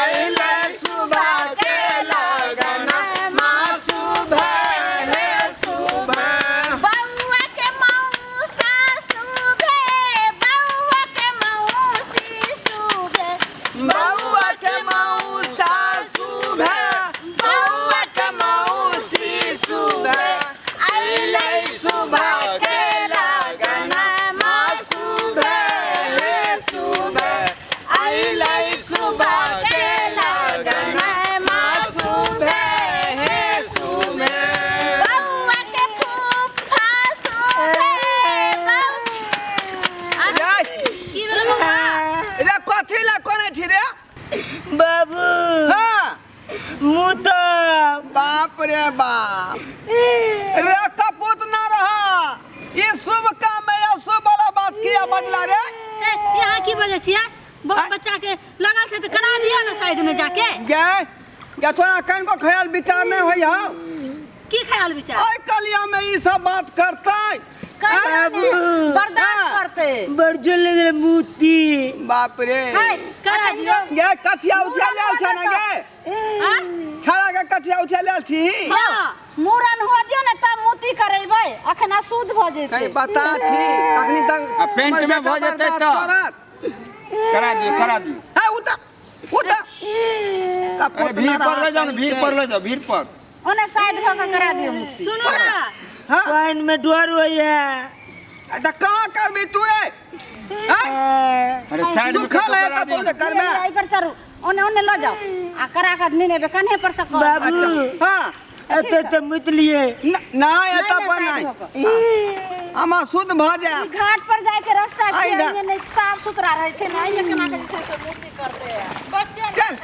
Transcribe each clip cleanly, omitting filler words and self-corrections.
आइले सुबह के लगन माँ शुभ हे शुभ बउआ के मौसा शुभे बउआ के मौसी शुभे बउआ के मौसा शुभ बउआ के मौसी शुभ आइले सुबह के लगन माँ शुभ हे शुभ आइले सुबह के लगन माँ शुभ हे शुभ बउआ के फूफा शुभे की बोले बउआ रे कथी ला कोने छी रे बाबू हां मुँह तो बाप रे बाप रे कपूत ना रहा ये शुभ काम में अशुभ वाला बात किया बजला रे यहाँ की वजह छियै बहुत बच्चा के लगल छै तो करा दिया ना साइड में जाके गे गे थोड़ा कन को ख्याल विचार नहीं होई हो की ख्याल विचार ओए कलिया में ई सब बात करते बर्दाश्त करते बरजो लगे मूर्ति बाप रे करा दियो गे कथिया उछल लेल छ ना गे हां छड़ा के कथिया उछल लेल छी मूरन हो दियो ना तब मोती करेबै अखन अशुद्ध भ जेतै कहीं बता छी अखनी तक पेंट में भ जेतै तो करा दियो हां उतर कपूत भीड़ ना पर ले जाओ रहा भीड़ पर ले जाओ भीड़ पर ओने साइड भ के करा दियो मोती सुनो ना हां पानी में डर हो है त कहां करबी तू रे अरे साइड में सुखल है त बोल कर में आई पर चढ़ू ओने ओने ल जाओ आ करा के नीने बे कन्हे पर से कर बाबू हां ऐसे तो मुत लिए ना एता पर नहीं हम शुद्ध भ जाए घाट पर जाए के रास्ता छै आई दा। एमे नहीं साफ सुथरा रहे छै ना एमे केना के जे छै से मोती करते हैं बच्चे चल।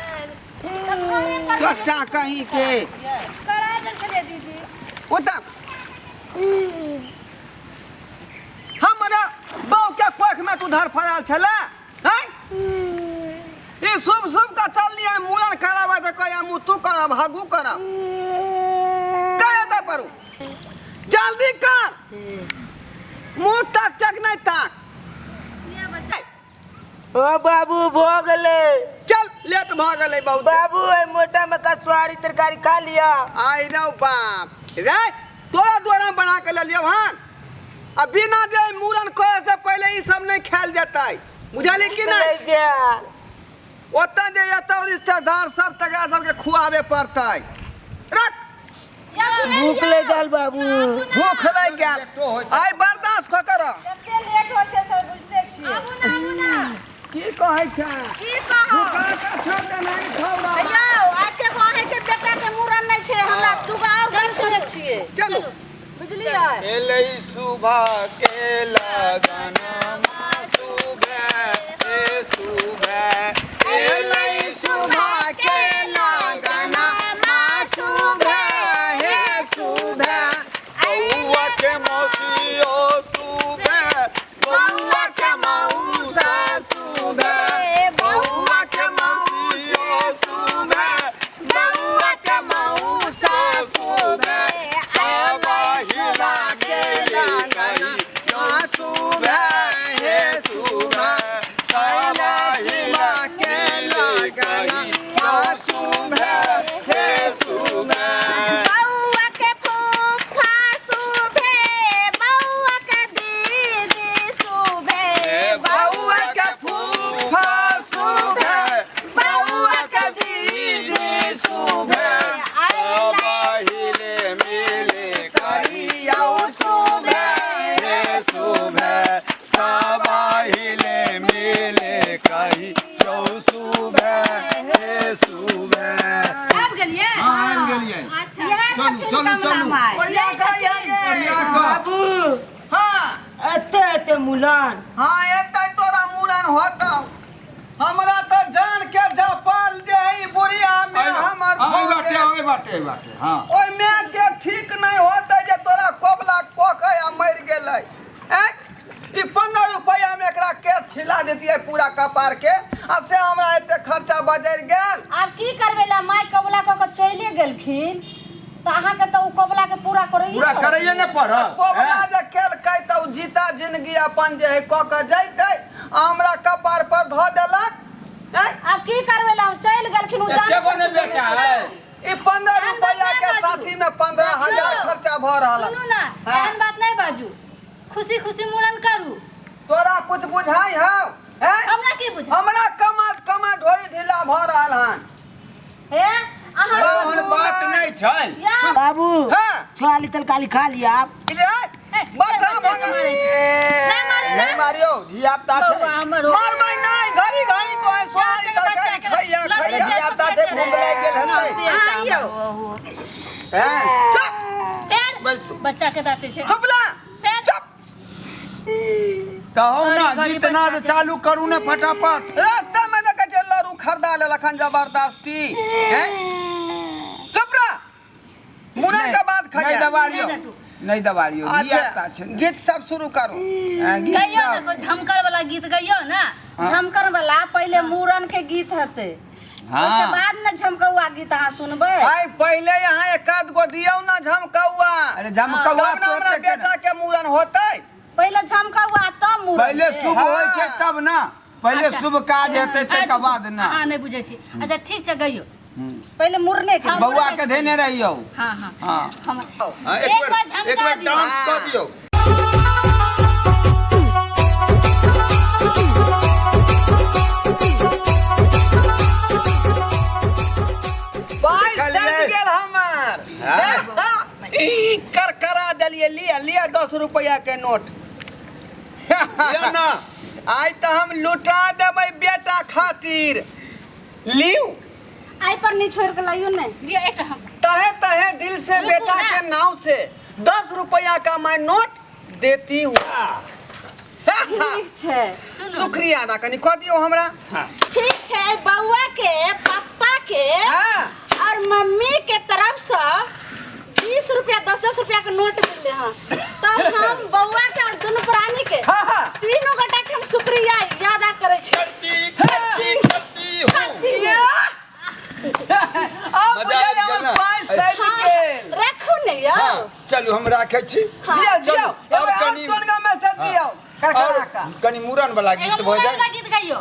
तो घरे पर चचा कहीं के करा दे रे दीदी उतर हमरा बाऊ के कोख में तू धर फराल छले हैं ई शुभ शुभ का चल लिया मूलन करावा त कया मु तू करब हगू करब करे त परू जल्दी कर मुंह टक टक नहीं ताक ओ बाबू भो गले चल लेट भागले बहुत बाबू ए मोटा में का स्वारी तरकारी खा लिया आई रो बाप रे तोरा द्वारा बना के ले लियो हन अब बिना दे मूरन करे से पहले ई सब नहीं खायल जाता है बुझाली कि नहीं ओता जे एतो रिश्तेदार सब तक सबके खुआवे पड़ता है रख भूख ले जाल बाबू भूख लग गेल आई बर्दाश्त क कर कते लेट हो छै सब बुझते छी आबू ना की कहै छै की कहो भूखा का छोड़ दे नहीं खौरा यौ आके कहे के बेटा के मूरन नहीं छै हमरा तू और गन छे छिए चलो बुझलियै एलै सुबह के लगन माँ शुभ हे शुभ एलै सुबह के लगन माँ शुभ हे शुभ बउआ के मौसी ओ शुभ बउआ के मौसा शुभ बउआ के मौसी शुभ बउआ के मौसा शुभ सब हिला के लगन माँ शुभ हे शुभ सब हिला के लगन माँ शुभ हे शुभ बउआ के फूफा शुभे बउआ के दीदी शुभे बउआ के फूफा शुभ बउआ के दीदी शुभ हिले मिले करियौ शुभ हे शुभ सब हिले मिले कही जो शुभ हे शुभ आब गेलिए आबि गेलियै अच्छा यह छथिन चलू, कमला चलू। माई बढ़िया करिया गे बाबू हाँ एते मुलान हाँ एतै तोरा मूरन होतौ हमरा तो जान के जपल जे ई बुढ़िया में हमर बाटे हाँ ओइ में के ठीक नहीं होतै जे तोरा कोबला कोके आ मर गेलै हैं ई 15 रुपया में एकरा के छिला देतियै पूरा कपार के आ से हमरा एते खर्चा बजर गेल आब की करबै ला माई कबला क के चले गेलखिन त अहाँ के त उ कबला के पूरा करैए पूरा करैए ने पड़त कोबला जे केलकै त उ जीता जिंदगी अपन जे है क के जैतै हमरा कपार पर ध देलक हैं अब की करबै ला चल गेलखिन नु जान क्या बने बेटा है? ई 15 रुपया के साथी में 15,000 खर्चा भ रहल। सुनू ना हाँ। एहन बात नहीं बाजू। खुशी खुशी मुड़न करू। तोरा कुछ बुझाई हौ हैं? हमरा की बुझ हमरा कमा ढोरी ढीला भ रहल हन। हे अहाँ कौन बात नहीं छै। या बाबू हां छोली तरकारी खा लिया आप। माथा भगा नहीं मारे नहीं मारियो धियापुता छै। बउआ हमर हो। मार मैं नहीं घड़ी घड़ी को सोनी तरकारी खैया खैया धियापुता छै घूम रह गेल हतै। आइयो हैं? चुप पैर बस बच्चा के दाते छै। चुपला पैर चुप कहू ना गड़ी गीत नाद चालू करू ना फटाफट। रास्ता में देखे चल लरू खरदा ले लखन जबरदस्ती हैं? चुप रह मुनन के बाद नहीं खैया दबाड़ियो नहीं दबाड़ियो धियापुता अच्छा छै। गीत सब शुरू करो। गीत गइयो ना सब कोई झमकर वाला गीत गइयो ना। हाँ। झमकर वाला पहले मूरन के गीत हते। उसके हाँ बाद ना झमकौआ गीत अहाँ सुनबै। भाई पहले यहाँ एक आध गो दियो ना झमकौआ अरे झमकौआ तब ना हमरा बेटा के मूरन होतै। पहले झमकौआ तब मूरन। पहले शुभ हाँ। होय छै तब ना। पहले अच्छा। शुभ काज हेतै तकर बाद ना। हां नहीं बुझै छी। अच्छा ठीक छै गइयो। पहले मुरने के बउआ के देने रहियो। हां हां हाँ हम हाँ, एक बार झमका एक बार दियो। डांस कर दियो। भाई खा लिए। सज गेल हमर हाँ। कर करा देलिए लिया 10 रुपया के नोट। लियो ना आज तो हम लुटा देबै बेटा खातिर लियो आई पर नहीं छोड़ के लाइयो नहीं दियो एक हम तहे तहे दिल से रुकू बेटा ना। के नाव से 10 रुपया का मैं नोट देती हूँ। ठीक छै सुनो शुक्रिया अदा कनी कह दियो हमरा। ठीक छै बउआ के पापा के हाँ और मम्मी के तरफ से 20 रुपया 10-10 रुपया के नोट मिलले हां। तो हम बउआ के और दोनों प्राणी के हाँ हाँ तीनों गोटा के हम शुक्रिया अदा करे छी। अब मजा आबि बुझाइए गेल हम पाँच सज गेल। रखू नहीं यौ। चलू हम राखे छी। हाँ। दियो चलू, दियो अब अब कनी- टोनगा में से दियो करकरा का। और कनी मूरन वाला गीत एगो भ मुरन जाए। वाला गीत गाइयो।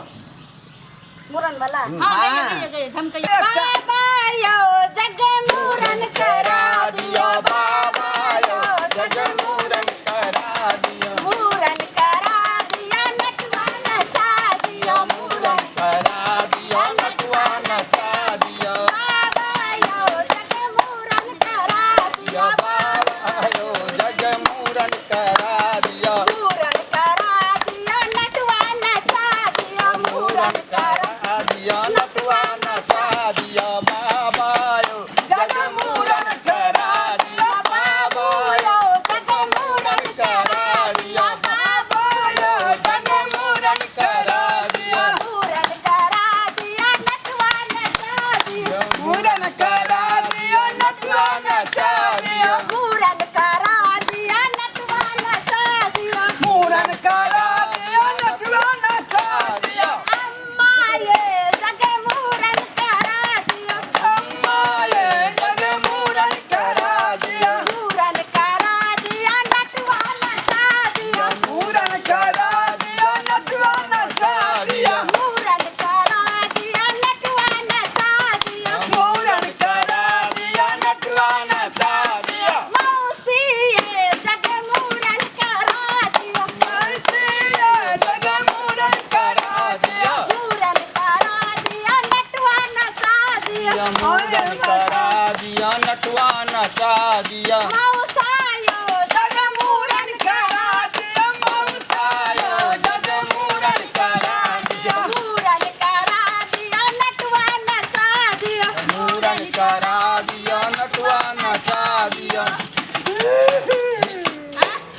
मुरन वाला हां हाँ। गइयो झमकइयो। एकटा- बाबा यो जग मुरन करा दियो बाबा यो जग मूरन करा दियो। मुरन करा दिया नटवा नचा दियो मुरन करा दियो नटवा नचा दियो। बाबा यो जग मुरन करा दियो बाबा यो जग मूरन करा दियो। मुरन करा दियो नटवा नचा दियो मुरन करा दियो नटवा नचा दियो। बाबा यो जग मूरन करा दियो। बाबा यो जग मुरन करा दियो। बाबा यो जग मूरन करा दियो। मुरन करा दिया नटवा नचा दियो मुरन करा दियो नटवा नचा दियो। मुरन करा दिया नटवा नचा दियो मुरन करा दियो नटवा नचा दियो। अम्मा ये जग मुरन करा दियो अम्मा ये जग मूरन करा दियो। मुरन करा दिया नटवा नचा दियो मुरन करा दियो नटवा नचा दियो। मुरन करा दिया नटवा नचा दियो मुरन करा दियो नटवा नचा दियो। मौसी ये जग मुरन करा दियो ऐसे ये जग मूरन करा दियो। मुरन करा दिया नटवा नचा दियो मूरन करा दियो नटवा नचा दियो। मौसा यो जग मूरन करा दियो। मौसा यो जग मूरन करा दियो। मुरन करा दिया नटवा नचा दियो मूरन करा दियो नटवा नचा दियो।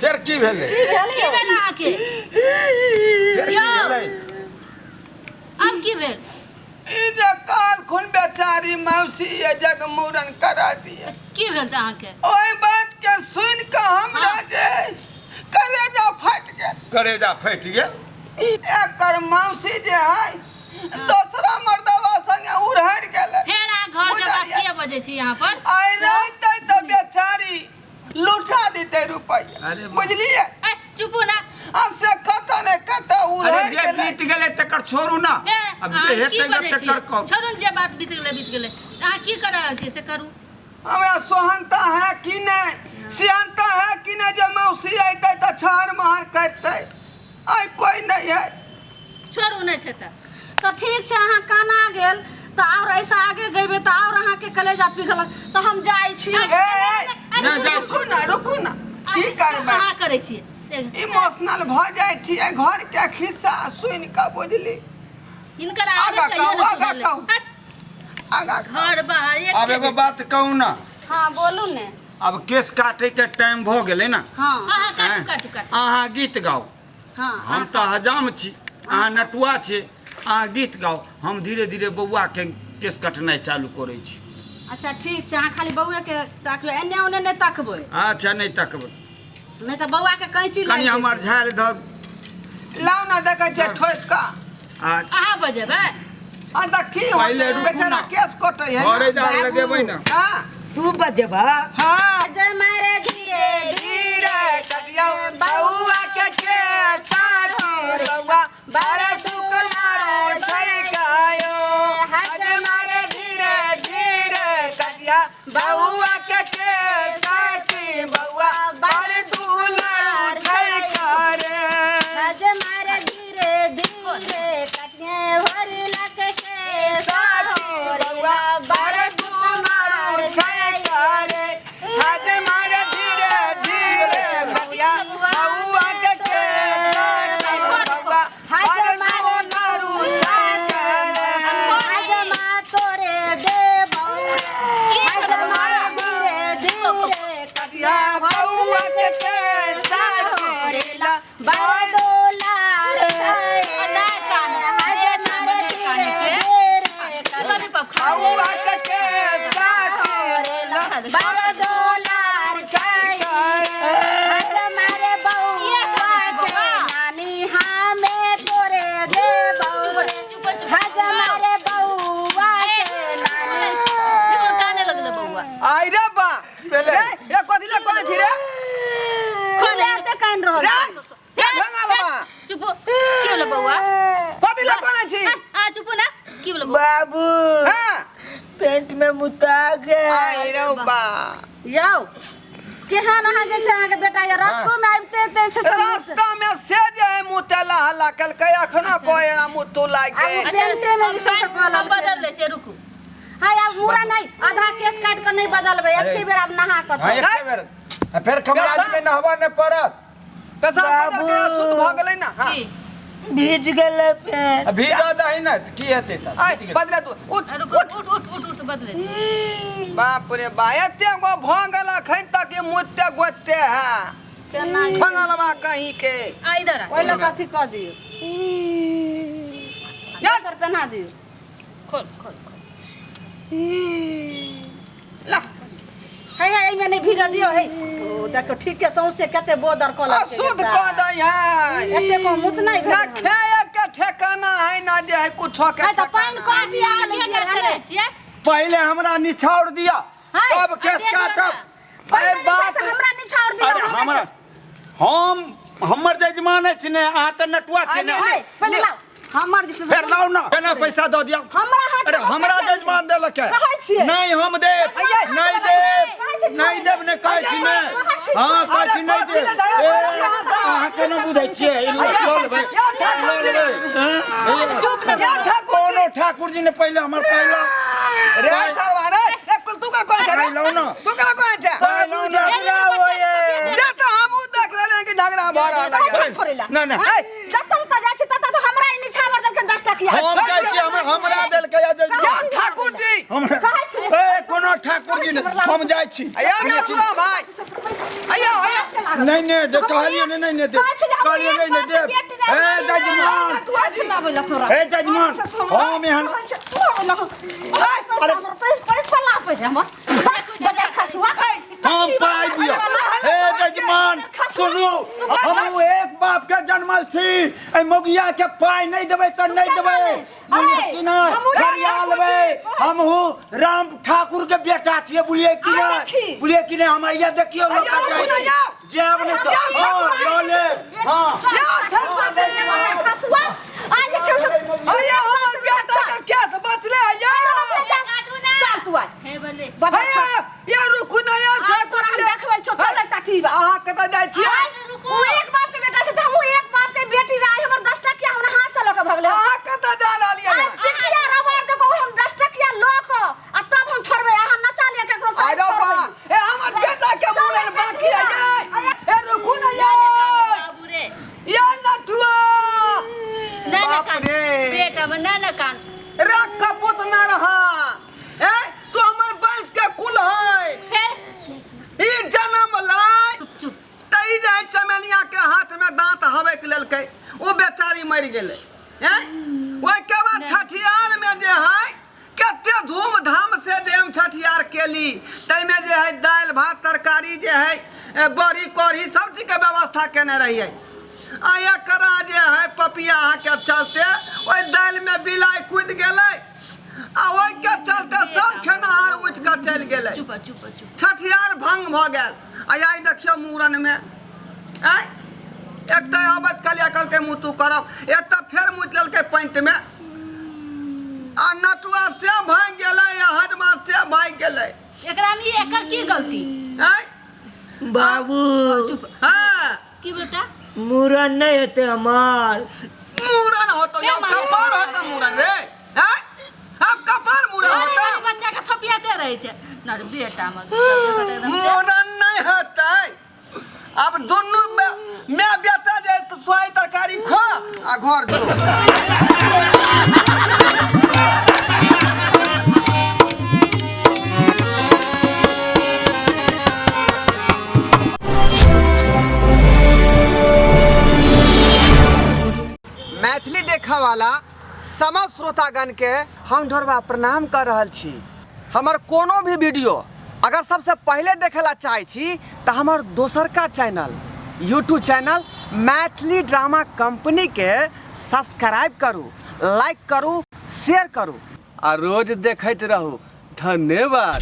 फिर की भेलै? की भेल अहाँके फिर की भेलै? अब की भेल ई जे काल खुन बेचारी मौसी ये जग मूरन करा दियो। की भेल तऽ अहाँके ओहि बात के सुन के हमरा जे कलेजा फट गेल। करेजा फटि गेल। एकर मौसी जे है दूसरा मर्दवा संगे उड़हर गेलै। फेर अहाँ घर के बात किया बजै छी यहाँ पर आई रहते तो बेचारी लुटा देते रुपया। अरे वाह। बुझलिए चुपू ना आ से कत ने कत अरे उड़हर जे गेलै। बीत गेलै तकर छोड़ू ना। अब अहाँ जे की हेतै करै तकर छियै? कम छोड़ू ने, जे बात बीत गेलै अहाँ की कर रहल छियै से करू। हमरा सोहनता है कि नहीं, सियानता है कि नहीं, जो मौसी अयतै तो छहर महर करतै। आई कोई नहीं है। छोड़ू नहीं छै तो ठीक छै, अहाँ काना गेल तो और ऐसा आगे गइबे तो और अहाँ के कलेजा पिघलत तो हम जाई छी। रुकू ना की करबै, अहाँ करै छियै इमोशनल भ जाइ छियै, घर के खिस्सा सुनि के बुझली। हिनकर आगा आगे कहू, कहियो आगा नहीं कहू। चललै। आगा घर बाहर एक अब एगो बात कहू ना, हाँ बोलू ने। अब केस काटे के टाइम भ गेलै ना। हाँ अहाँ काटू काटू काटू। अहाँ गीत गाओ, हाँ हम तो हजाम छी, अहाँ नटुआ छी, अहाँ गीत गाओ, हम धीरे धीरे बौआ के केस कटनाइ चालू करै छी। अच्छा ठीक छै, अहाँ खाली बौआ के ताकबै, एने ओने नहीं ताकबै, अच्छा नहीं तकबै, नहीं तो बौआ के कैंची कनी हमर झाल धर। लाउ ना देखै छै ठोस का। अच्छा अहाँ बजेबै आ देखी पहिले होतै, रुकू बेचारा ना। केस कटै है घरे ना। जाल लगेबै ना। हां तू बजबा हां जय मारे धीरे धीरे कटिया बउआ के साथी बउआ बारे दुख मारो छै गायो। हज मारे धीरे धीरे कटिया बउआ के साथी बउआ बारे दुलार छै करे। हज मारे धीरे धीरे कटिए भरी लके के साथी बउआ बारे दुलार छै करे। हज मारे धीरे धीरे बउआ बउआ के साथी बउआ बारे दुलार छै करे। हज मा तोरे दे बउआ हज मारे धीरे धीरे कटिया बउआ के साथी रेला बड़ोलार नहीं कान हज मारे धीरे धीरे लॉलीपॉप खा बउआ के साथी रेला बड़ोलार हज मारे बउआ के नानी हमें तोरे दे बउआ हज मारे बउआ के नानी देखो काने लगले बउआ। आई रे बा पहले- ए कथि ले कहै छी रे खोले ते कान रहल रे भंगाल बा चुप की बोले बउआ? कथि ले कहै छी आ चुप ना, की बोले बउआ? बाबू हां पेट में मुता गया। आई रे बा यौ केहन अहाँ जे छै अहाँ के बेटा या रास्तो में आबिते ते छै सब रास्ता में से जे मुतेला हल्ला कलकै अखनो कोएरा मुतु लाग आगू गए। पेंटे में से सब हम कहलक बदल ले छै, रुकू। हाय अब पूरा नहीं आधा केस काट के नहीं बदलबे, एक बेर अब नहा के हाँ, तो एके बेर। आ फेर कमराज में नहबा ने पड़त। पेशाब बदल के बाबू। शुद्ध भ गेलै ना। हां की? भीज गेले पेट। अभी ज्यादा है ना, तो की हेतै त? आई बदले तू उठ आ, रुकू, उठ उठ उठ उठ बदले। बाप रे बा एते गो भ गेल अखन तक ये मुते गोते है केना भंगालबा कहीं के। आ इधर आ, ओइ लोग अथी क दियो, सर पहना दियो। खोल खोल खोल। ला है एमे नहीं भीगा दियो है। ओ देखो ठीक के सौसे कते बोदर कलर के शुद्ध क दई है एते को मुत नहीं ना भेल खाए के ठिकाना है ना जे है कुछो के है तो पानी को ठिकाना। पिया ले की हमें करे छियै? पहले हमरा निछाड़ दिया, हाय, तब केस दे दिया काटब। पहले बात- से हमरा नहीं छोड़ दियो। अरे हमरा हमर जजमान अछि ने, अहाँ त नटुआ छी ने। हाय पहले लाओ हमर जैसे फेर लाउ ना, केना पैसा दऽ दिया। हमरा हाथ अरे में हमरा पैसा जजमान देलक है। कहै छियै। नहीं हम देब, नहीं देब, नहीं देब ने कहै छी ने। हाँ कहै छी नहीं देब। अहाँ केना बुझै छियै? ई लऽ लेबै, लऽ लेबै। कोनो ठाकुर जी ने पहले हमर पहिला रे साला रे ए कुल तू का कोन पाइ है लाउ ना, तू का कोन है पाइ लाउ ना। जे तो हम देख ले कि झगड़ा भ रहल है। छोड़ेला ना ना जतन त जाय छै तत हमरा ई निछावर देल के 10 टकिया हम कहै छी हमरा देलकै या जजमान। ठाकुर जी हमरा कहै छी। ए कोनो ठाकुर जी ने, हम जाइ छी। आया ना तू भाई आया आया नहीं नहीं दे, कहलियो नहीं नहीं दे, कहलियो नहीं नहीं दे। ए जजमान, तू आज ए जजमान, हम एहन अरे पैसा ला पे हमर बजा खसुआ हम पाइ दियो। ए जजमान सुनू, हम एक बाप के जन्मल छी, ए मोगिया के पाइ नहीं देबै त नहीं देबै। कि नहीं गरिया लेबै। हम हूँ राम ठाकुर के बेटा छियै, बुझिए कि नहीं? बुझिए कि नहीं? हम आइया देखियो लोग का जाय जेब ने तो हां लो ले। हां खसुआ आज छै आया हमर ले आइए चल तू आ हे बोले बता ये रुकू ना यार तोरा हम देखबै छौ चल टाटी बा अहाँ कतऽ जाइ छियै ओ एक बाप के बेटा से हम एक बाप के बेटी रहे हमर 10 टकिया हमरा हाथ से लके भगले अहाँ कतऽ जा रहलियै आ पिटिया रबर देखो हम 10 टकिया लक आ तब हम छोड़बै अहाँ नचा लिया केकरो से अरे बा ए हमर बेटा के मुरन बाकी है ए रुकू ना यार बाबू रे या नटुआ ना बाप कान रे। बेटा बना ना कान रख कपूत ना रहा ए तू हमर बंश के कुल है फिर ई जन्म लाई चुप चुप तई जे चमेलिया के हाथ में दांत हवे के लेलकै ओ बेचारी मर गेलै हैं ओइ के बाद छठियार में जे है कते धूमधाम से जे हम छठियार केली तई में जे है दाल भात तरकारी जे है बड़ी कोरी सब चीज के व्यवस्था केने रहिए आ एकरा जे है पपिया के चलते ओइ दाल में बिलाई कूद गेलै आ ओइ के चलते सब खेनहार उठ के चल गेलै चुप चुप चुप छठियार भंग भ गेल आ आई देखियो मूरन में आय एकटा आबत कलिया कल के मुतु करब एत फेर मुत लेलकै पैंट में आ नटुआ से भाग गेलै आ हजमा से भाग गेलै एकरा में एकर की गलती आय बाबू चुप हां की बेटा मूरन नहीं होते हमार मूरन होतो या कपार होतो मूरन रे हैं अब कपार मूरन होतो अरे बच्चा के थपियाते रहे छै ना रे बेटा मग मूरन नहीं होतै अब दुनू मैं बेटा जे तो सोई तरकारी खा आ घर जो मैथिली देखा वाला समस्त श्रोतागण के हम ढोरबा प्रणाम कर रहल छी हमर कोनो भी वीडियो अगर सबसे पहले देखेला चाहे छी तो हमर दोसर का channel YouTube channel Maithili drama company के सब्सक्राइब करू लाइक करू शेयर करू आ रोज देखते रहू धन्यवाद।